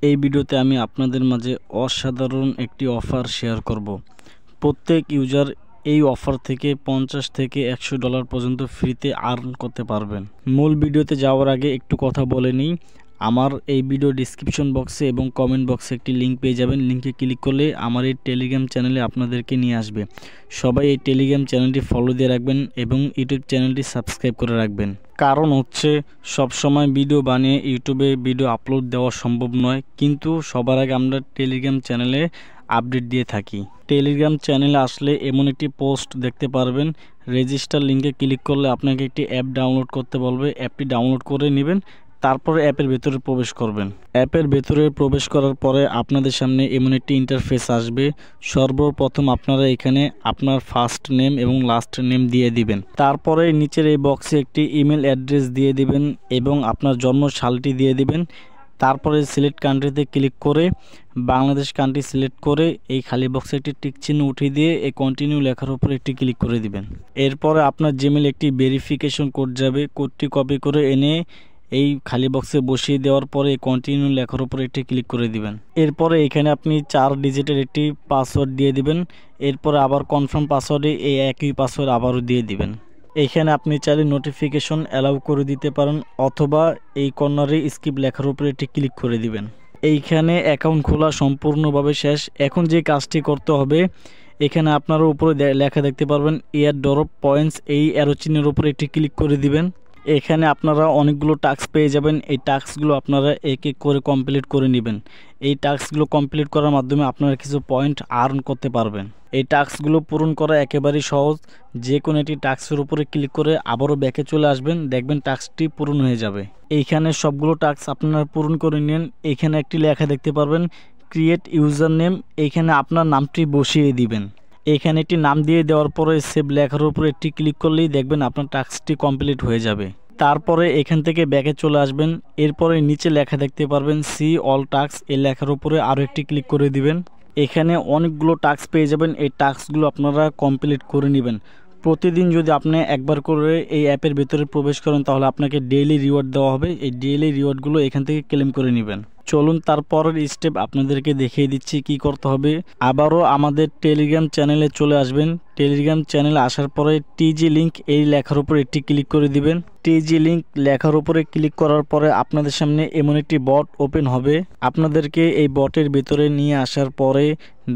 এই ভিডিওতে আমি আপনাদের মাঝে অসাধারণ একটি অফার শেয়ার করব। প্রত্যেক ইউজার এই অফার থেকে $50 থেকে $100 পর্যন্ত ফ্রিতে আর্ন করতে পারবেন। মূল ভিডিওতে যাওয়ার আগে একটু কথা বলে নিই। আমার এই ভিডিও ডিসক্রিপশন বক্সে এবং কমেন্ট বক্সে একটি লিঙ্ক পেয়ে যাবেন। লিঙ্কে ক্লিক করলে আমার এই টেলিগ্রাম চ্যানেলে আপনাদেরকে নিয়ে আসবে। সবাই এই টেলিগ্রাম চ্যানেলটি ফলো দিয়ে রাখবেন এবং ইউটিউব চ্যানেলটি সাবস্ক্রাইব করে রাখবেন। কারণ হচ্ছে সব সময় ভিডিও বানিয়ে ইউটিউবে ভিডিও আপলোড দেওয়া সম্ভব নয়, কিন্তু সবার আগে আমরা টেলিগ্রাম চ্যানেলে আপডেট দিয়ে থাকি। টেলিগ্রাম চ্যানেলে আসলে এমন একটি পোস্ট দেখতে পারবেন, রেজিস্টার লিঙ্কে ক্লিক করলে আপনাকে একটি অ্যাপ ডাউনলোড করতে বলবে। অ্যাপটি ডাউনলোড করে নেবেন, তারপরে অ্যাপের ভেতরে প্রবেশ করবেন। অ্যাপের ভেতরে প্রবেশ করার পরে আপনাদের সামনে এমন একটি ইন্টারফেস আসবে। সর্বপ্রথম আপনারা এখানে আপনার ফার্স্ট নেম এবং লাস্ট নেম দিয়ে দিবেন। তারপরে নিচের এই বক্সে একটি ইমেল অ্যাড্রেস দিয়ে দিবেন এবং আপনার জন্ম সালটি দিয়ে দিবেন। তারপরে সিলেক্ট কান্ট্রিতে ক্লিক করে বাংলাদেশ কান্ট্রি সিলেক্ট করে এই খালি বক্সে একটি টিক চিহ্ন উঠিয়ে দিয়ে এই কন্টিনিউ লেখার উপর একটি ক্লিক করে দিবেন। এরপরে আপনার জিমেল একটি ভেরিফিকেশন কোড যাবে। কোডটি কপি করে এনে এই খালি বক্সে বসিয়ে দেওয়ার পরে কন্টিনিউ লেখার উপর একটি ক্লিক করে দিবেন। এরপরে এখানে আপনি 4 ডিজিটের একটি পাসওয়ার্ড দিয়ে দিবেন। এরপরে আবার কনফার্ম পাসওয়ার্ডে এই একই পাসওয়ার্ড আবারও দিয়ে দিবেন। এখানে আপনি চাইলে নোটিফিকেশন অ্যালাউ করে দিতে পারেন, অথবা এই কর্নারে স্কিপ লেখার উপরে একটি ক্লিক করে দিবেন। এইখানে অ্যাকাউন্ট খোলা সম্পূর্ণভাবে শেষ। এখন যে কাজটি করতে হবে, এখানে আপনারা উপরে লেখা দেখতে পারবেন এয়ার ড্রপ পয়েন্টস, এই অ্যারো চিহ্নের উপরে একটি ক্লিক করে দিবেন। এখানে আপনারা অনেকগুলো টাস্ক পেয়ে যাবেন। এই টাস্কগুলো আপনারা এক এক করে কমপ্লিট করে নেবেন। এই টাস্কগুলো কমপ্লিট করার মাধ্যমে আপনারা কিছু পয়েন্ট আর্ন করতে পারবেন। এই টাস্কগুলো পূরণ করা একেবারেই সহজ। যে কোনো একটি টাস্কের উপরে ক্লিক করে আবারও ব্যাকে চলে আসবেন, দেখবেন টাস্কটি পূরণ হয়ে যাবে। এইখানে সবগুলো টাস্ক আপনারা পূরণ করে নিন। এখানে একটি লেখা দেখতে পারবেন ক্রিয়েট ইউজার নেম, এইখানে আপনার নামটি বসিয়ে দিবেন। এখানে একটি নাম দিয়ে দেওয়ার পরে সেভ লেখার উপরে একটি ক্লিক করলেই দেখবেন আপনার টাস্কটি কমপ্লিট হয়ে যাবে। তারপরে এখান থেকে ব্যাকে চলে আসবেন। এরপরে নিচে লেখা দেখতে পারবেন সি অল টাস্ক, এই লেখার উপরে আরও একটি ক্লিক করে দিবেন। এখানে অনেকগুলো টাস্ক পেয়ে যাবেন। এই টাস্কগুলো আপনারা কমপ্লিট করে নেবেন। প্রতিদিন যদি আপনি একবার করে এই অ্যাপের ভেতরে প্রবেশ করেন, তাহলে আপনাকে ডেইলি রিওয়ার্ড দেওয়া হবে। এই ডেইলি রিওয়ার্ডগুলো এখান থেকে ক্লেম করে নেবেন। চলুন তারপরের স্টেপ আপনাদেরকে দেখিয়ে দিচ্ছি কি করতে হবে। আবারও আমাদের টেলিগ্রাম চ্যানেলে চলে আসবেন। টেলিগ্রাম চ্যানেলে আসার পরে টিজি লিঙ্ক, এই লেখার উপর একটি ক্লিক করে দিবেন। টিজি লিঙ্ক লেখার উপরে ক্লিক করার পরে আপনাদের সামনে এমন একটি বট ওপেন হবে। আপনাদেরকে এই বটের ভিতরে নিয়ে আসার পরে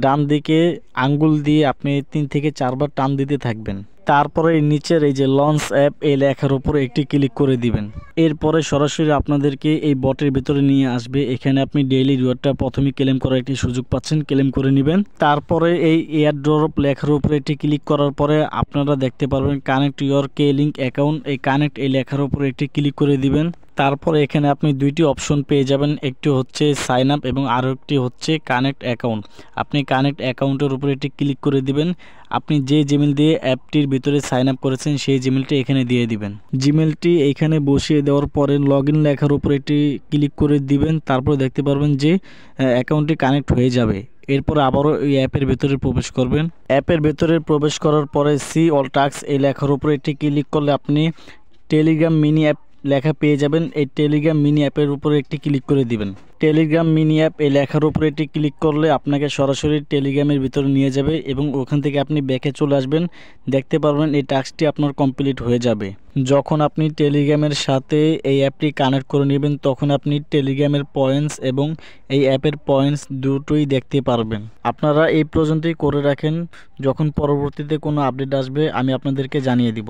ডান দিকে আঙ্গুল দিয়ে আপনি 3 থেকে 4 বার টান দিতে থাকবেন। তারপরে নিচের এই যে লঞ্চ অ্যাপ, এই লেখার উপরে একটি ক্লিক করে দিবেন। এরপরে সরাসরি আপনাদেরকে এই বটের ভিতরে নিয়ে আসবে। এখানে আপনি ডেইলি রিওয়ার্ডটা প্রথমে ক্লেম করার একটি সুযোগ পাচ্ছেন, ক্লেম করে নেবেন। তারপরে এই এয়ার ড্রপ লেখার উপরে একটি ক্লিক করার পরে আপনারা দেখতে পারবেন connect your K link account, এই কানেক্ট এই লেখার উপরে একটি ক্লিক করে দিবেন। তারপরে এখানে আপনি দুইটি অপশন পেয়ে যাবেন, একটি হচ্ছে সাইন আপ এবং আরও একটি হচ্ছে কানেক্ট অ্যাকাউন্ট। আপনি কানেক্ট অ্যাকাউন্টের উপরে একটি ক্লিক করে দিবেন। আপনি যে জিমেল দিয়ে অ্যাপটির ভিতরে সাইন আপ করেছেন সেই জিমেলটি এখানে দিয়ে দিবেন। জিমেলটি এইখানে বসিয়ে দেওয়ার পরে লগ ইন লেখার উপরে একটি ক্লিক করে দিবেন। তারপরে দেখতে পারবেন যে অ্যাকাউন্টটি কানেক্ট হয়ে যাবে। এরপর আবারও এই অ্যাপের ভেতরে প্রবেশ করবেন। অ্যাপের ভেতরে প্রবেশ করার পরে সি অল টাস্ক, এই লেখার উপরে একটি ক্লিক করলে আপনি টেলিগ্রাম মিনি অ্যাপ লেখা পেয়ে যাবেন। এই টেলিগ্রাম মিনি অ্যাপের উপরে একটি ক্লিক করে দিবেন। টেলিগ্রাম মিনি অ্যাপ, এই লেখার উপরে একটি ক্লিক করলে আপনাকে সরাসরি টেলিগ্রামের ভিতরে নিয়ে যাবে এবং ওখান থেকে আপনি ব্যাকে চলে আসবেন। দেখতে পারবেন এই টাস্কটি আপনার কমপ্লিট হয়ে যাবে। যখন আপনি টেলিগ্রামের সাথে এই অ্যাপটি কানেক্ট করে নেবেন, তখন আপনি টেলিগ্রামের পয়েন্টস এবং এই অ্যাপের পয়েন্টস দুটোই দেখতে পারবেন। আপনারা এই পর্যন্তই করে রাখেন, যখন পরবর্তীতে কোনো আপডেট আসবে আমি আপনাদেরকে জানিয়ে দিব।